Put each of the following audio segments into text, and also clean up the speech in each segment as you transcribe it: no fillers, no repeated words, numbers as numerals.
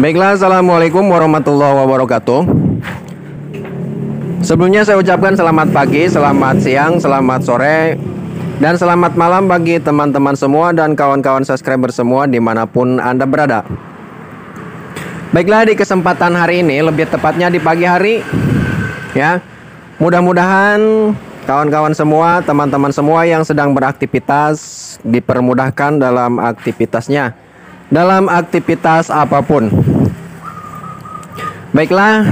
Baiklah, assalamualaikum warahmatullahi wabarakatuh. Sebelumnya saya ucapkan selamat pagi, selamat siang, selamat sore, dan selamat malam bagi teman-teman semua dan kawan-kawan subscriber semua dimanapun Anda berada. Baiklah, di kesempatan hari ini, lebih tepatnya di pagi hari, ya, mudah-mudahan kawan-kawan semua, teman-teman semua yang sedang beraktivitas dipermudahkan dalam aktivitasnya, dalam aktivitas apapun. Baiklah,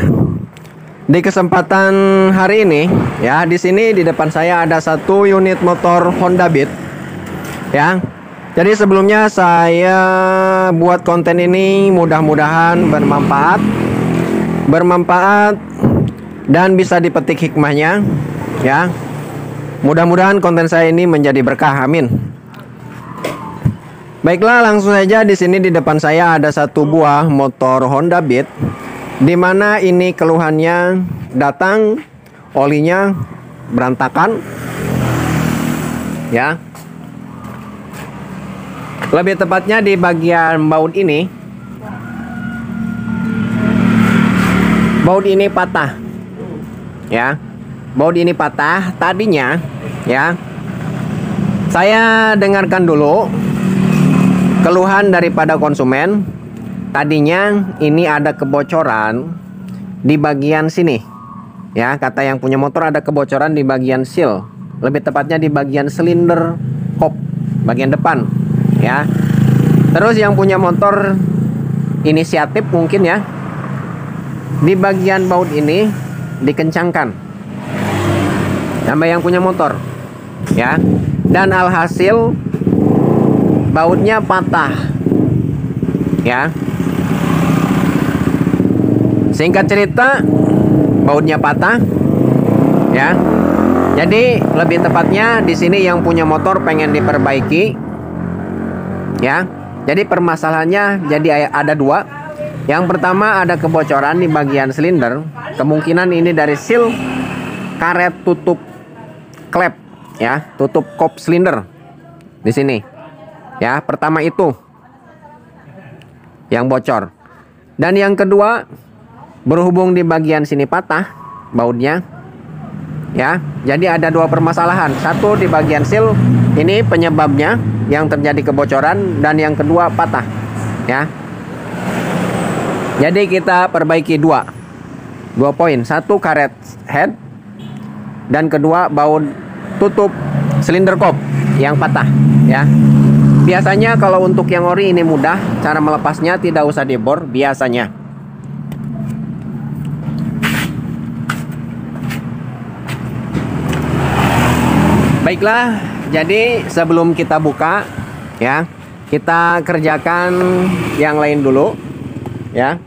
di kesempatan hari ini, ya, di sini di depan saya ada satu unit motor Honda Beat, ya. Jadi sebelumnya saya buat konten ini mudah-mudahan bermanfaat dan bisa dipetik hikmahnya, ya. Mudah-mudahan konten saya ini menjadi berkah, amin. Baiklah, langsung saja di sini di depan saya ada satu buah motor Honda Beat, di mana ini keluhannya datang olinya berantakan, ya. Lebih tepatnya di bagian baut ini. Baut ini patah, ya. Baut ini patah. Tadinya, ya, saya dengarkan dulu keluhan daripada konsumen. Tadinya ini ada kebocoran di bagian sini, ya. Kata yang punya motor ada kebocoran di bagian seal, lebih tepatnya di bagian silinder kop bagian depan, ya. Terus yang punya motor inisiatif mungkin, ya, di bagian baut ini dikencangkan sama yang punya motor, ya. Dan alhasil bautnya patah, ya. Singkat cerita, bautnya patah, ya. Jadi lebih tepatnya di sini yang punya motor pengen diperbaiki, ya. Jadi permasalahannya jadi ada dua. Yang pertama ada kebocoran di bagian silinder. Kemungkinan ini dari seal karet tutup klep, ya, tutup kop silinder di sini, ya. Pertama itu yang bocor. Dan yang kedua, berhubung di bagian sini patah bautnya, ya. Jadi ada dua permasalahan. Satu di bagian seal, ini penyebabnya yang terjadi kebocoran, dan yang kedua patah, ya. Jadi kita perbaiki dua poin. Satu karet head, dan kedua baut tutup silinder kop yang patah, ya. Biasanya kalau untuk yang ori ini mudah, cara melepasnya tidak usah dibor biasanya. Baiklah, jadi sebelum kita buka, ya, kita kerjakan yang lain dulu, ya.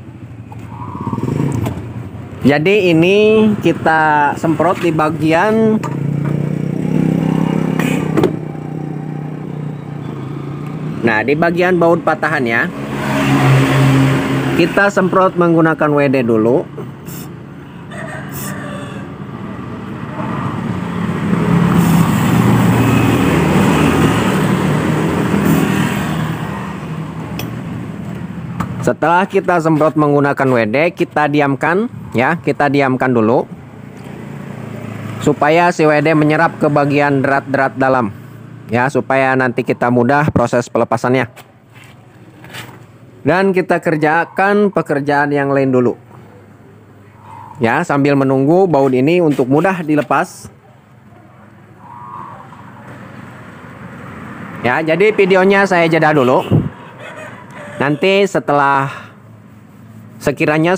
Jadi ini kita semprot di bagian di bagian baut patahannya kita semprot menggunakan WD dulu. Setelah kita semprot menggunakan WD, kita diamkan, ya, kita diamkan dulu supaya si WD menyerap ke bagian derat-derat dalam, ya, supaya nanti kita mudah proses pelepasannya. Dan kita kerjakan pekerjaan yang lain dulu, ya, sambil menunggu baut ini untuk mudah dilepas, ya. Jadi videonya saya jeda dulu. Nanti setelah sekiranya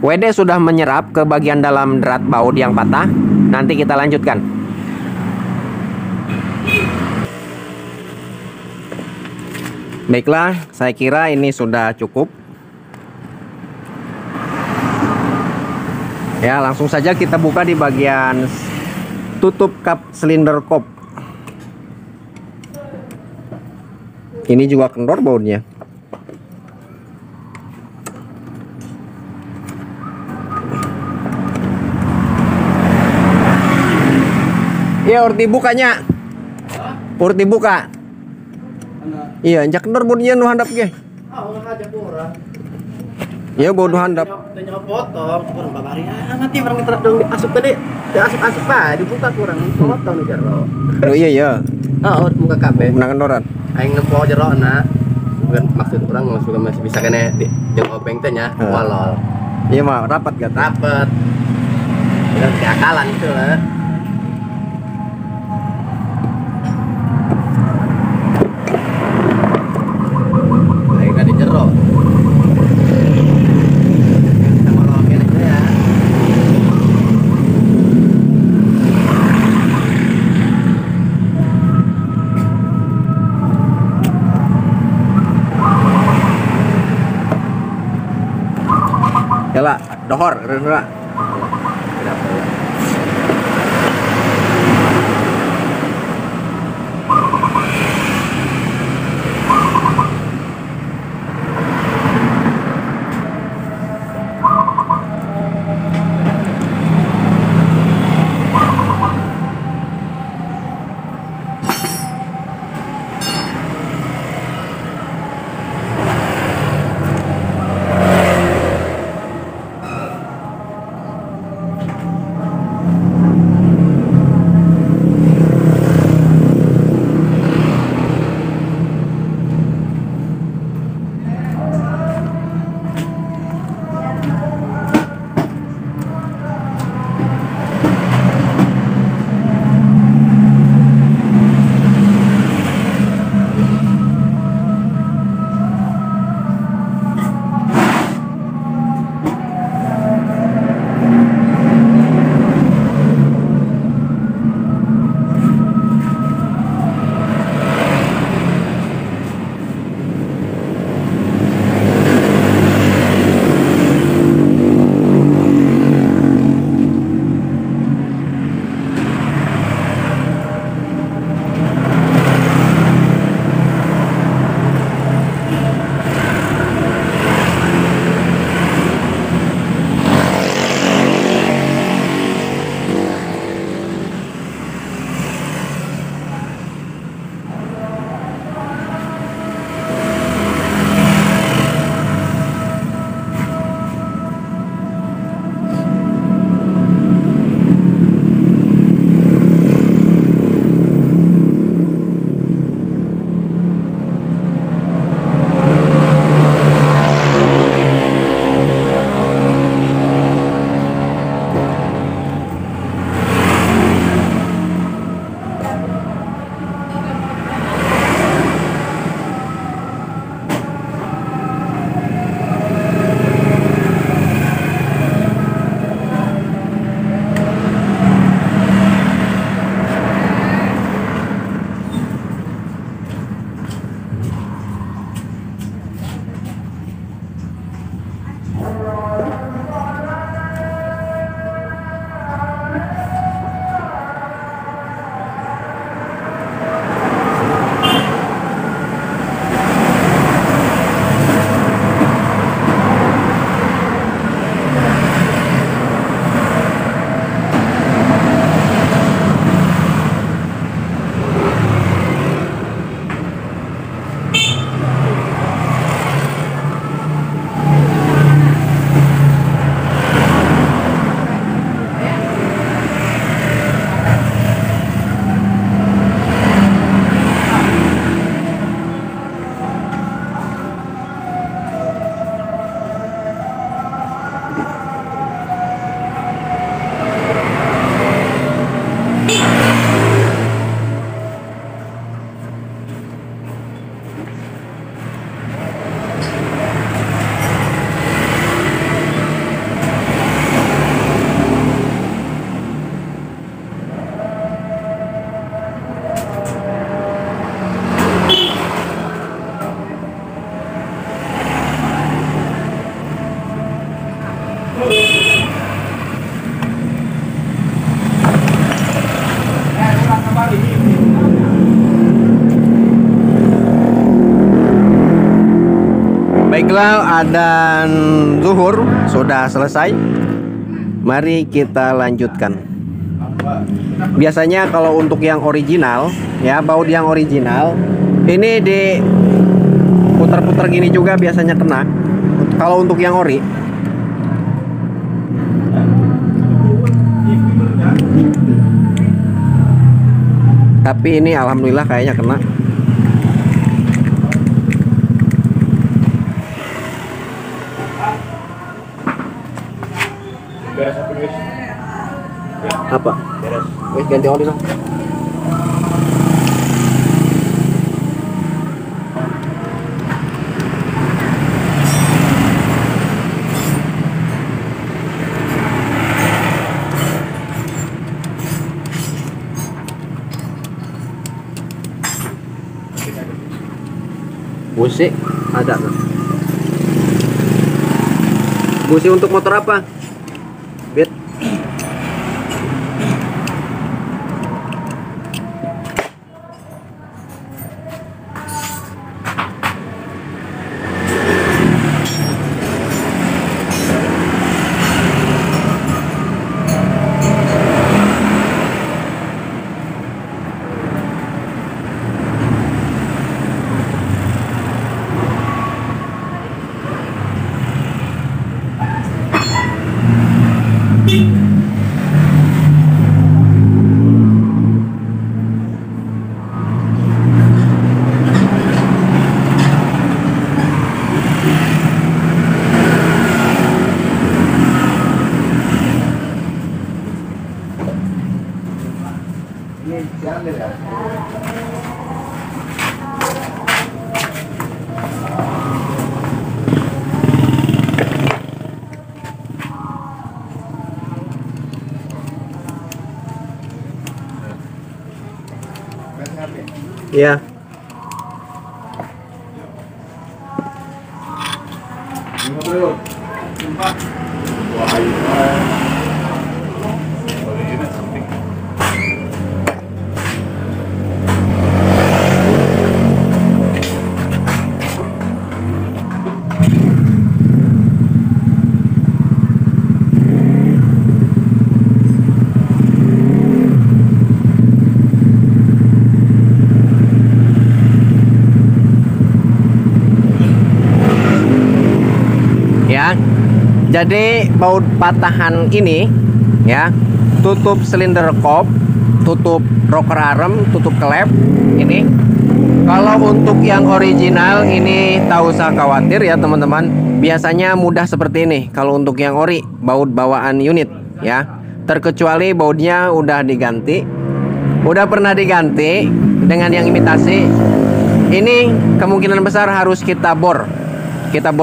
WD sudah menyerap ke bagian dalam derat baut yang patah, nanti kita lanjutkan. Baiklah, saya kira ini sudah cukup. Ya, langsung saja kita buka di bagian tutup kap silinder kop. Ini juga kendor bautnya. Ya, urti bukanya. Urti buka. Iya, jak kendor bautnya nu handap ge. Oh, aja kurang. Ya bodoh handap. Tanya potong, kurang babari. Ah, mati barang terus dong asup tadi. Ya asup-asup pak, dibuka kurang potong nih jero. Oh iya ya. Oh, buka kabeh. Menang kendoran. Aing nempo jero na. Bukan maksud orang masih bisa kena di jeung obeng teh nya, walol. Iya mah rapat gak? Rapet. Dan keakalan itu lah. Aing kan di jero. Sama rokin aja ya. Yalah, dohor, kira-kira. Baiklah, adzan zuhur sudah selesai. Mari kita lanjutkan. Biasanya kalau untuk yang original, ya baut yang original ini diputar putar-putar gini juga biasanya kena. Kalau untuk yang ori. Tapi ini alhamdulillah kayaknya kena. Apa? Wes ganti oli dong. Busi ada nggak? Busi untuk motor apa? Bet. Iya. Jadi baut patahan ini ya, tutup silinder kop, tutup rocker arm, tutup klep ini. Kalau untuk yang original ini tak usah khawatir ya teman-teman. Biasanya mudah seperti ini kalau untuk yang ori, baut bawaan unit ya. Terkecuali bautnya udah diganti, udah pernah diganti dengan yang imitasi. Ini kemungkinan besar harus kita bor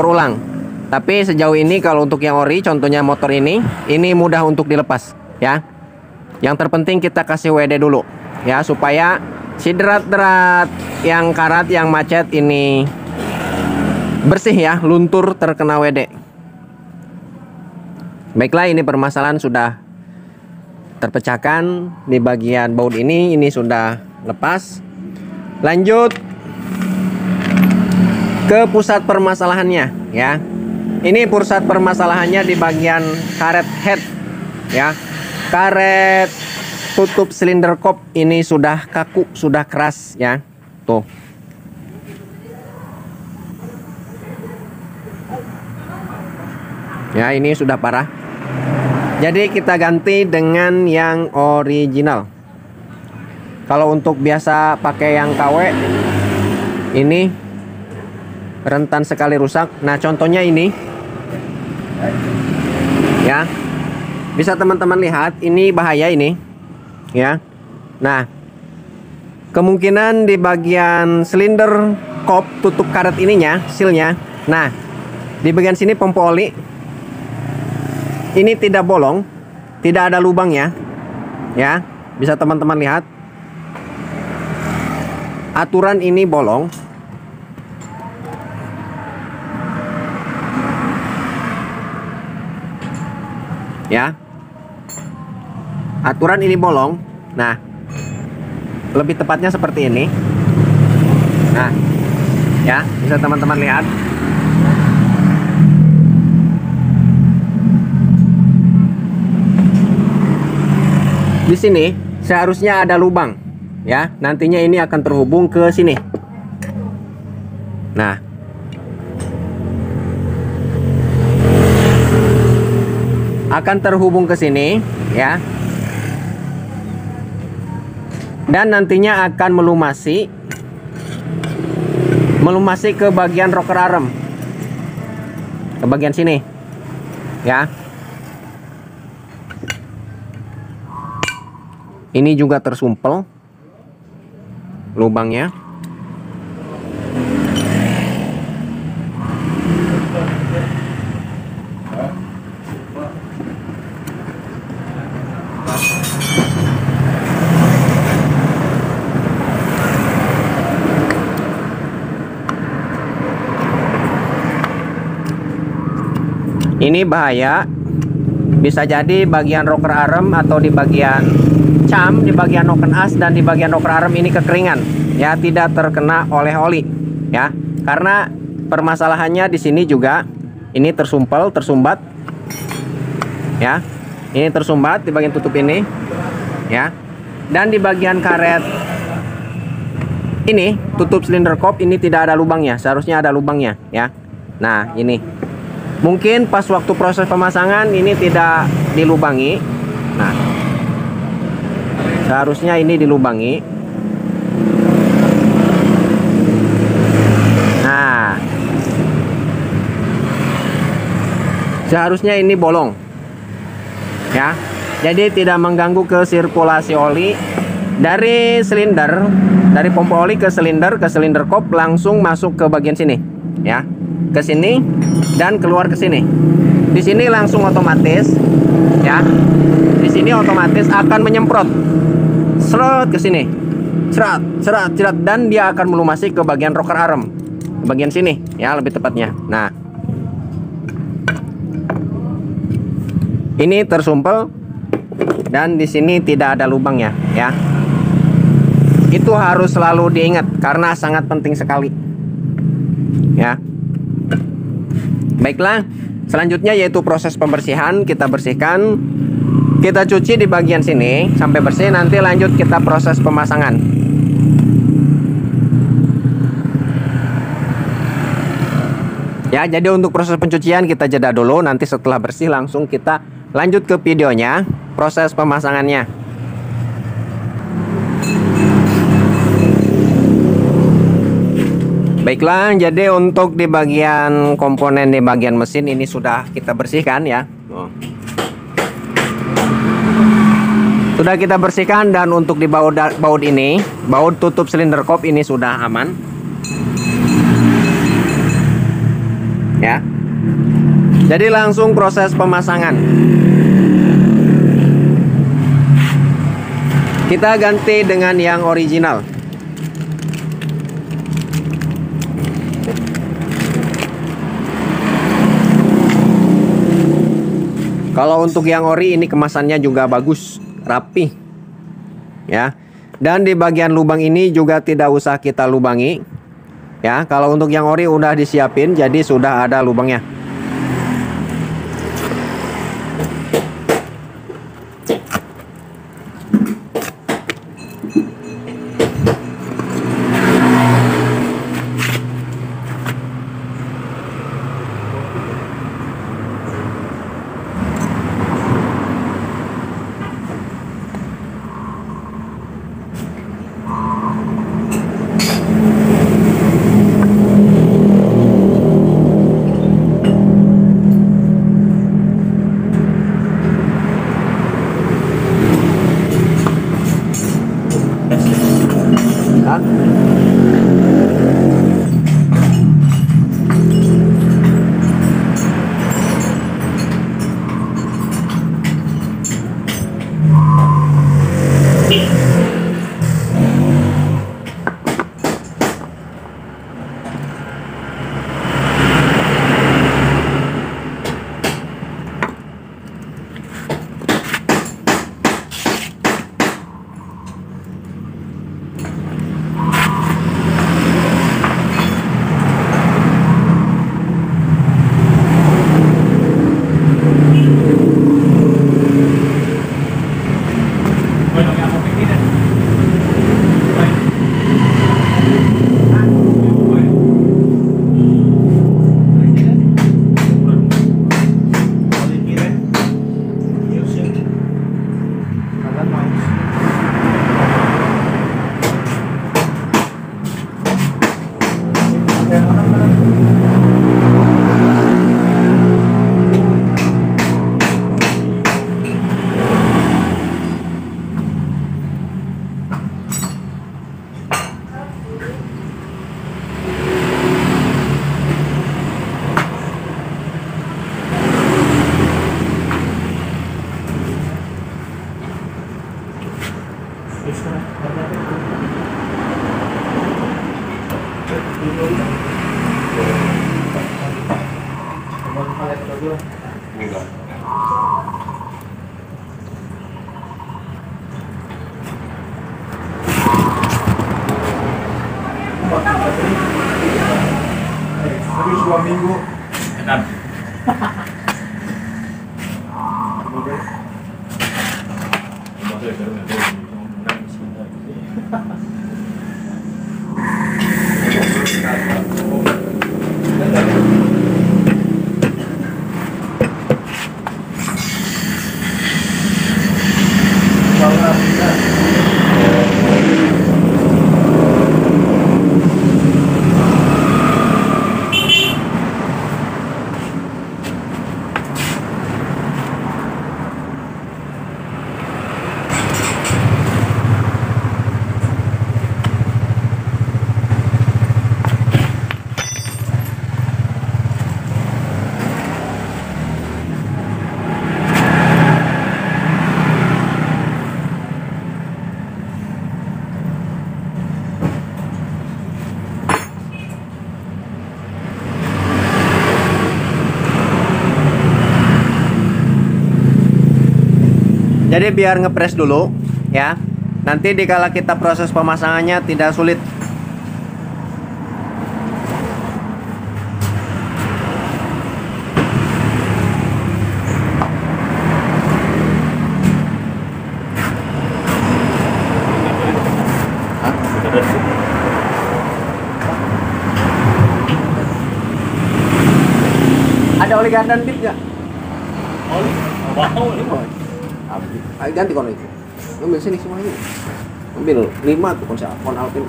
ulang. Tapi sejauh ini kalau untuk yang ori, contohnya motor ini mudah untuk dilepas ya. Yang terpenting kita kasih WD dulu ya, supaya si derat-derat yang karat, yang macet ini bersih ya, luntur terkena WD. Baiklah, ini permasalahan sudah terpecahkan di bagian baut ini sudah lepas. Lanjut ke pusat permasalahannya ya. Ini pusat permasalahannya di bagian karet head ya. Karet tutup silinder kop ini sudah kaku, sudah keras ya. Tuh. Ya, ini sudah parah. Jadi kita ganti dengan yang original. Kalau untuk biasa pakai yang KW ini rentan sekali rusak. Nah, contohnya ini ya, bisa teman-teman lihat, ini bahaya ini ya. Nah, kemungkinan di bagian silinder kop tutup karet ininya, sealnya. Nah, di bagian sini pompa oli ini tidak bolong, tidak ada lubangnya ya. Bisa teman-teman lihat, aturan ini bolong. Ya, aturan ini bolong. Nah, lebih tepatnya seperti ini. Nah ya, bisa teman-teman lihat. Di sini seharusnya ada lubang ya, nantinya ini akan terhubung ke sini. Nah, akan terhubung ke sini ya. Dan nantinya akan melumasi ke bagian rocker arm. Ke bagian sini. Ya. Ini juga tersumpel lubangnya. Ini bahaya, bisa jadi bagian rocker arm atau di bagian cam, di bagian noken as dan di bagian rocker arm ini kekeringan, ya, tidak terkena oleh oli, ya. Karena permasalahannya di sini juga ini tersumpel, tersumbat, ya. Ini tersumbat di bagian tutup ini, ya. Dan di bagian karet ini tutup silinder kop ini tidak ada lubangnya, seharusnya ada lubangnya, ya. Nah, ini. Mungkin pas waktu proses pemasangan ini tidak dilubangi. Nah, seharusnya ini dilubangi. Nah, seharusnya ini bolong, ya. Jadi tidak mengganggu ke sirkulasi oli dari silinder, dari pompa oli ke silinder kop langsung masuk ke bagian sini, ya. Ke sini dan keluar ke sini. Di sini langsung otomatis, ya. Di sini otomatis akan menyemprot seret ke sini, serat, dan dia akan melumasi ke bagian rocker arm, ke bagian sini, ya, lebih tepatnya. Nah, ini tersumpel dan di sini tidak ada lubangnya, ya. Itu harus selalu diingat karena sangat penting sekali, ya. Baiklah, selanjutnya yaitu proses pembersihan. Kita bersihkan, kita cuci di bagian sini sampai bersih. Nanti lanjut kita proses pemasangan. Ya, jadi untuk proses pencucian kita jeda dulu. Nanti setelah bersih langsung kita lanjut ke videonya, proses pemasangannya. Baiklah, jadi untuk di bagian komponen di bagian mesin ini sudah kita bersihkan, ya. Sudah kita bersihkan, dan untuk di baut ini, baut tutup silinder kop ini sudah aman, ya. Jadi langsung proses pemasangan. Kita ganti dengan yang original. Kalau untuk yang ori ini kemasannya juga bagus, rapi, ya. Dan di bagian lubang ini juga tidak usah kita lubangi, ya. Kalau untuk yang ori udah disiapin, jadi sudah ada lubangnya. Habis 2 minggu. Enak. Jadi biar ngepres dulu ya. Nanti dikala kita proses pemasangannya tidak sulit. Ada oli gardan bit nggak? Oli, wow. Ayo ganti kono itu. Ambil sini semua ini. Ambil 5 tuh kon Alvin.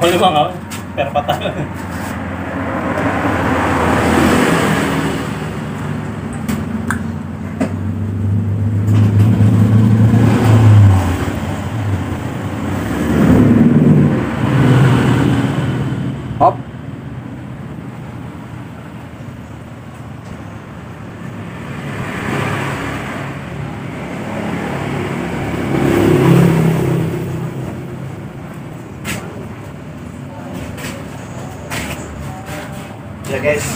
Oli bang, per patah. Hop. Ya guys,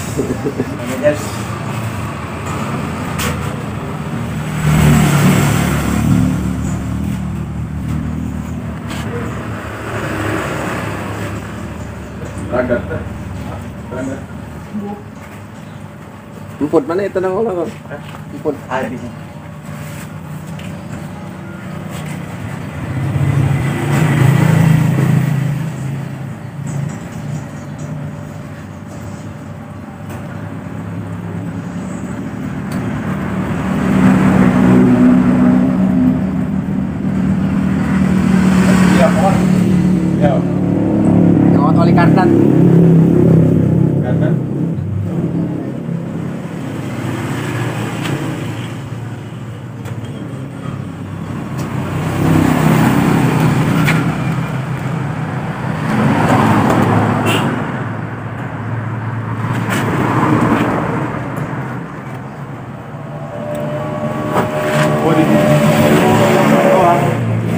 guys. Emput mana itu nang olah? Emput. Ada di sini. Nyawat oli kardan. Kardan.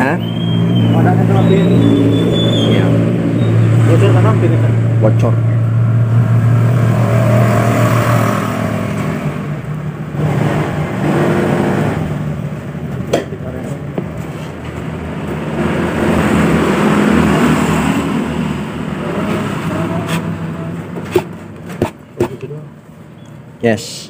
Hah? Ada kan lebih. Iya. Bocor kan hampir kan. Bocor. Yes.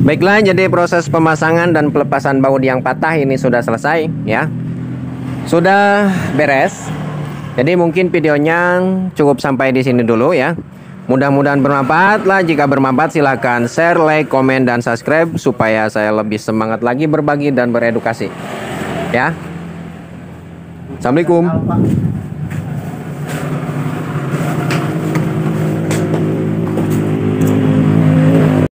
Baiklah, jadi proses pemasangan dan pelepasan baut yang patah ini sudah selesai ya. Sudah beres. Jadi mungkin videonya cukup sampai di sini dulu ya. Mudah-mudahan bermanfaat lah. Jika bermanfaat silahkan share, like, komen, dan subscribe supaya saya lebih semangat lagi berbagi dan beredukasi. Ya. Assalamualaikum. Pak.